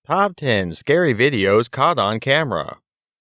Top 10 Scary Videos Caught on Camera.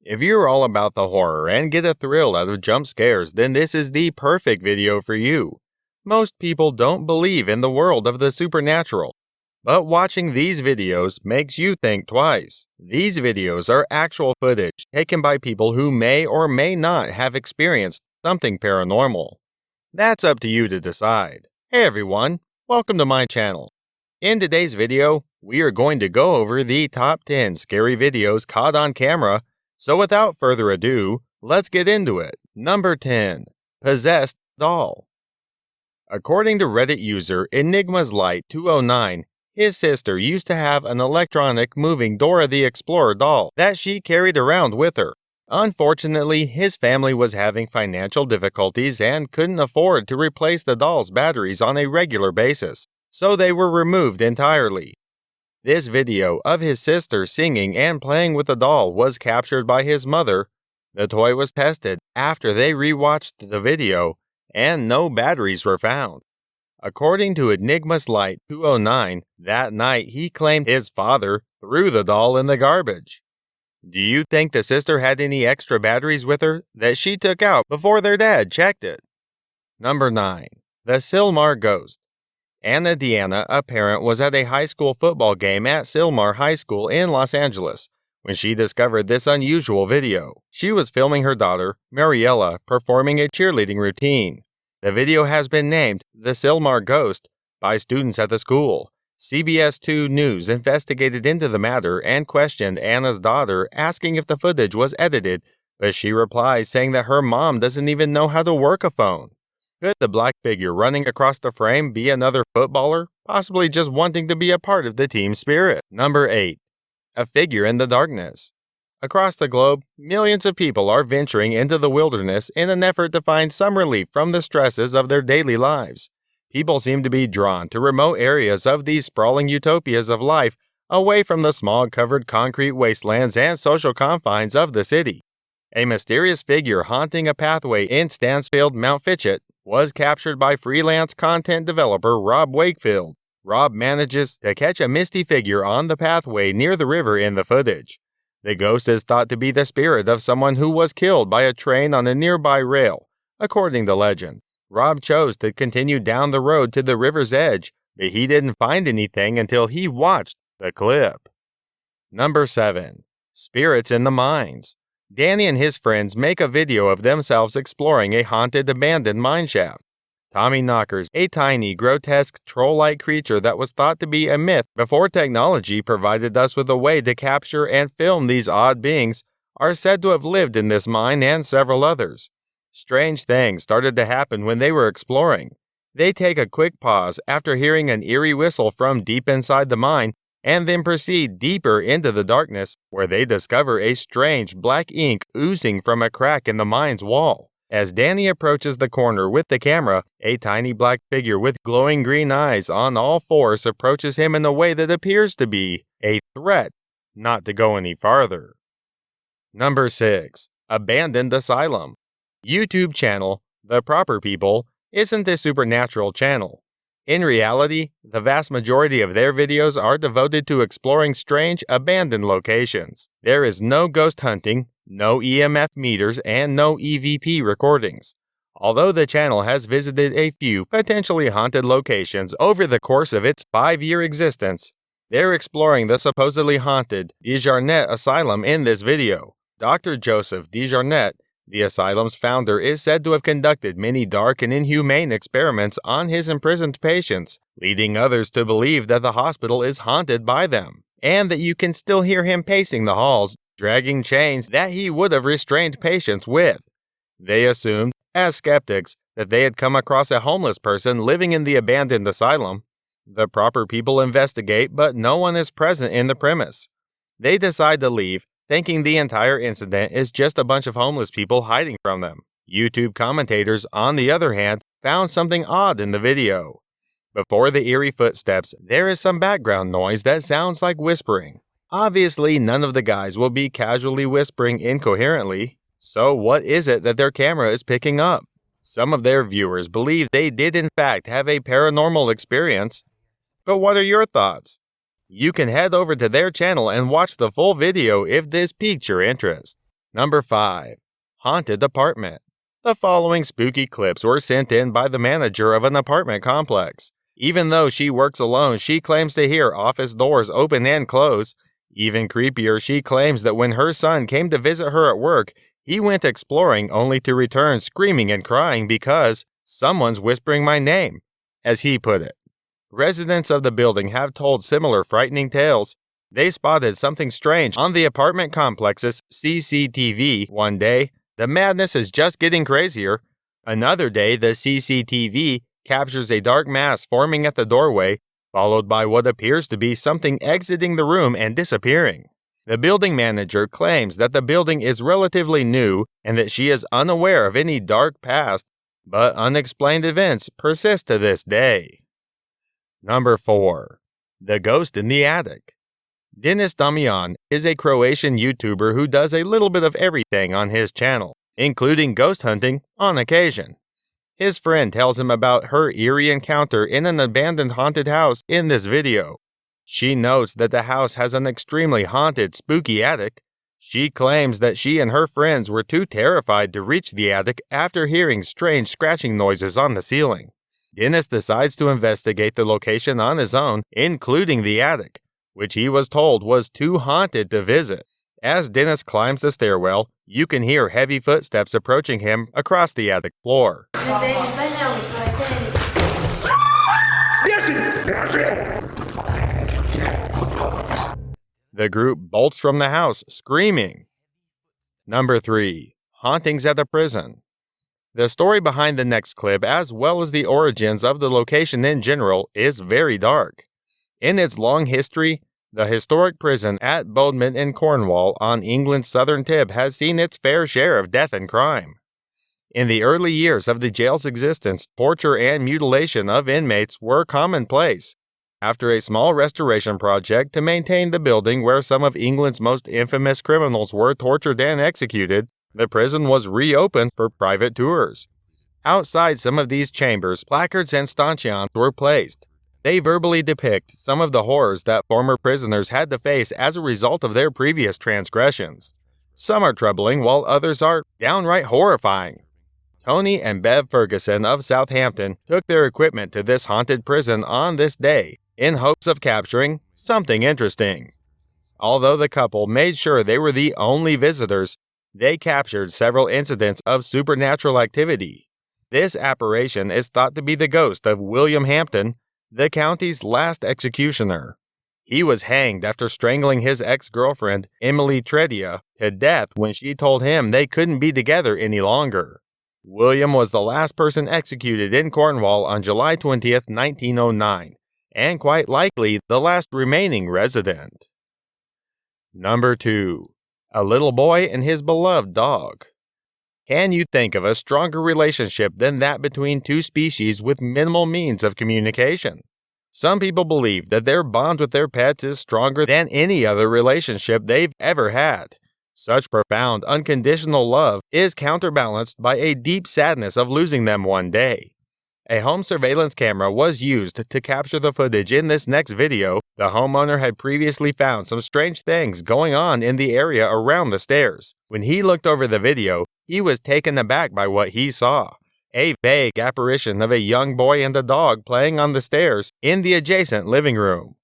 If you're all about the horror and get a thrill out of jump scares, then this is the perfect video for you. Most people don't believe in the world of the supernatural, but watching these videos makes you think twice. These videos are actual footage taken by people who may or may not have experienced something paranormal. That's up to you to decide. Hey everyone, welcome to my channel. In today's video, we are going to go over the top 10 scary videos caught on camera, so without further ado, let's get into it. Number 10. Possessed Doll. According to Reddit user Enigma's Light 209, his sister used to have an electronic moving Dora the Explorer doll that she carried around with her. Unfortunately, his family was having financial difficulties and couldn't afford to replace the doll's batteries on a regular basis, so they were removed entirely. This video of his sister singing and playing with the doll was captured by his mother. The toy was tested after they rewatched the video, and no batteries were found. According to Enigma's Light 209, that night he claimed his father threw the doll in the garbage. Do you think the sister had any extra batteries with her that she took out before their dad checked it? Number 9. The Sylmar Ghost. Anna Deanna, a parent, was at a high school football game at Sylmar High School in Los Angeles when she discovered this unusual video. She was filming her daughter, Mariella, performing a cheerleading routine. The video has been named The Sylmar Ghost by students at the school. CBS 2 News investigated into the matter and questioned Anna's daughter, asking if the footage was edited, but she replies saying that her mom doesn't even know how to work a phone. Could the black figure running across the frame be another footballer, possibly just wanting to be a part of the team spirit? Number 8. A Figure in the Darkness. Across the globe, millions of people are venturing into the wilderness in an effort to find some relief from the stresses of their daily lives. People seem to be drawn to remote areas of these sprawling utopias of life, away from the smog-covered concrete wastelands and social confines of the city. A mysterious figure haunting a pathway in Stansfield, Mount Fitchett, was captured by freelance content developer Rob Wakefield. Rob manages to catch a misty figure on the pathway near the river in the footage. The ghost is thought to be the spirit of someone who was killed by a train on a nearby rail, according to legend. Rob chose to continue down the road to the river's edge, but he didn't find anything until he watched the clip. Number 7. Spirits in the Mines. Danny and his friends make a video of themselves exploring a haunted abandoned mine shaft. Tommy Knockers, a tiny, grotesque, troll-like creature that was thought to be a myth before technology provided us with a way to capture and film these odd beings, are said to have lived in this mine and several others. Strange things started to happen when they were exploring. They take a quick pause after hearing an eerie whistle from deep inside the mine, and then proceed deeper into the darkness, where they discover a strange black ink oozing from a crack in the mine's wall. As Danny approaches the corner with the camera, a tiny black figure with glowing green eyes on all fours approaches him in a way that appears to be a threat not to go any farther. Number 6. Abandoned Asylum. YouTube channel The Proper People isn't a supernatural channel. In reality, the vast majority of their videos are devoted to exploring strange, abandoned locations. There is no ghost hunting, no EMF meters, and no EVP recordings. Although the channel has visited a few potentially haunted locations over the course of its 5-year existence, they're exploring the supposedly haunted Desjarnette Asylum in this video. Dr. Joseph Desjarnette, the asylum's founder, is said to have conducted many dark and inhumane experiments on his imprisoned patients, leading others to believe that the hospital is haunted by them, and that you can still hear him pacing the halls, dragging chains that he would have restrained patients with. They assumed, as skeptics, that they had come across a homeless person living in the abandoned asylum. The Proper People investigate, but no one is present in the premise. They decide to leave, thinking the entire incident is just a bunch of homeless people hiding from them. YouTube commentators, on the other hand, found something odd in the video. Before the eerie footsteps, there is some background noise that sounds like whispering. Obviously, none of the guys will be casually whispering incoherently, so what is it that their camera is picking up? Some of their viewers believe they did in fact have a paranormal experience. But what are your thoughts? You can head over to their channel and watch the full video if this piqued your interest. Number 5. Haunted Apartment. The following spooky clips were sent in by the manager of an apartment complex. Even though she works alone, she claims to hear office doors open and close. Even creepier, she claims that when her son came to visit her at work, he went exploring only to return screaming and crying because someone's whispering my name, as he put it. Residents of the building have told similar frightening tales. They spotted something strange on the apartment complex's CCTV one day. The madness is just getting crazier. Another day, the CCTV captures a dark mass forming at the doorway, followed by what appears to be something exiting the room and disappearing. The building manager claims that the building is relatively new and that she is unaware of any dark past, but unexplained events persist to this day. Number 4. The Ghost in the Attic. Denis Damian is a Croatian YouTuber who does a little bit of everything on his channel, including ghost hunting on occasion. His friend tells him about her eerie encounter in an abandoned haunted house in this video. She notes that the house has an extremely haunted, spooky attic. She claims that she and her friends were too terrified to reach the attic after hearing strange scratching noises on the ceiling. Denis decides to investigate the location on his own, including the attic, which he was told was too haunted to visit. As Denis climbs the stairwell, you can hear heavy footsteps approaching him across the attic floor. The group bolts from the house, screaming. Number 3. Hauntings at a prison. The story behind the next clip, as well as the origins of the location in general, is very dark. In its long history, the historic prison at Bodmin in Cornwall on England's southern tip has seen its fair share of death and crime. In the early years of the jail's existence, torture and mutilation of inmates were commonplace. After a small restoration project to maintain the building where some of England's most infamous criminals were tortured and executed, the prison was reopened for private tours. Outside some of these chambers, placards and stanchions were placed. They verbally depict some of the horrors that former prisoners had to face as a result of their previous transgressions. Some are troubling, while others are downright horrifying. Tony and Bev Ferguson of Southampton took their equipment to this haunted prison on this day in hopes of capturing something interesting. Although the couple made sure they were the only visitors, they captured several incidents of supernatural activity. This apparition is thought to be the ghost of William Hampton, the county's last executioner. He was hanged after strangling his ex-girlfriend, Emily Tredia, to death when she told him they couldn't be together any longer. William was the last person executed in Cornwall on July 20th, 1909, and quite likely the last remaining resident. Number 2. A little boy and his beloved dog. Can you think of a stronger relationship than that between two species with minimal means of communication? Some people believe that their bond with their pets is stronger than any other relationship they've ever had. Such profound, unconditional love is counterbalanced by a deep sadness of losing them one day. A home surveillance camera was used to capture the footage in this next video. The homeowner had previously found some strange things going on in the area around the stairs. When he looked over the video, he was taken aback by what he saw. A vague apparition of a young boy and a dog playing on the stairs in the adjacent living room.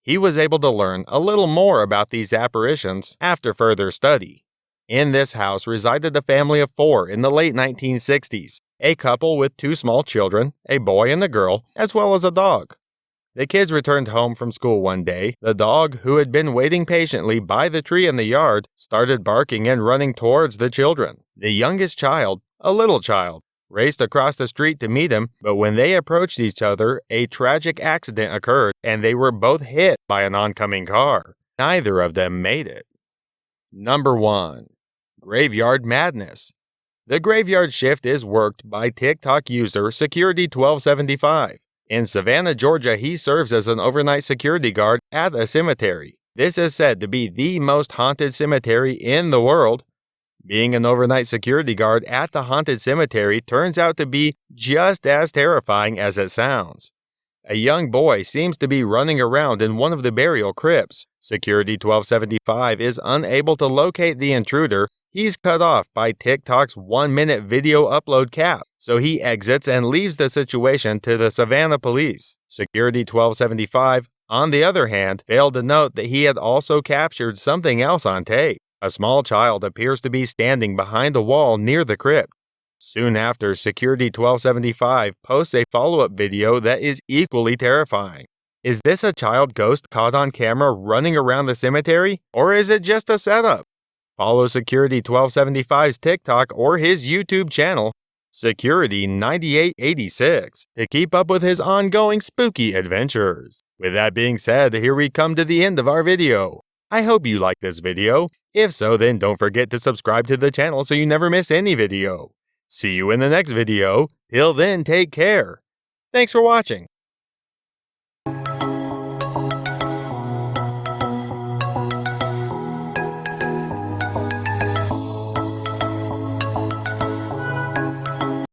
He was able to learn a little more about these apparitions after further study. In this house resided a family of 4 in the late 1960s, a couple with 2 small children, a boy and a girl, as well as a dog. The kids returned home from school one day. The dog, who had been waiting patiently by the tree in the yard, started barking and running towards the children. The youngest child, a little child, raced across the street to meet him, but when they approached each other, a tragic accident occurred and they were both hit by an oncoming car. Neither of them made it. Number 1. Graveyard Madness. The graveyard shift is worked by TikTok user Security1275. In Savannah, Georgia, he serves as an overnight security guard at a cemetery. This is said to be the most haunted cemetery in the world. Being an overnight security guard at the haunted cemetery turns out to be just as terrifying as it sounds. A young boy seems to be running around in one of the burial crypts. Security 1275 is unable to locate the intruder. He's cut off by TikTok's 1-minute video upload cap, so he exits and leaves the situation to the Savannah police. Security 1275, on the other hand, failed to note that he had also captured something else on tape. A small child appears to be standing behind a wall near the crypt. Soon after, Security 1275 posts a follow-up video that is equally terrifying. Is this a child ghost caught on camera running around the cemetery, or is it just a setup? Follow Security 1275's TikTok or his YouTube channel, Security 9886, to keep up with his ongoing spooky adventures. With that being said, here we come to the end of our video. I hope you liked this video. If so, then don't forget to subscribe to the channel so you never miss any video. See you in the next video. Till then, take care. Thanks for watching.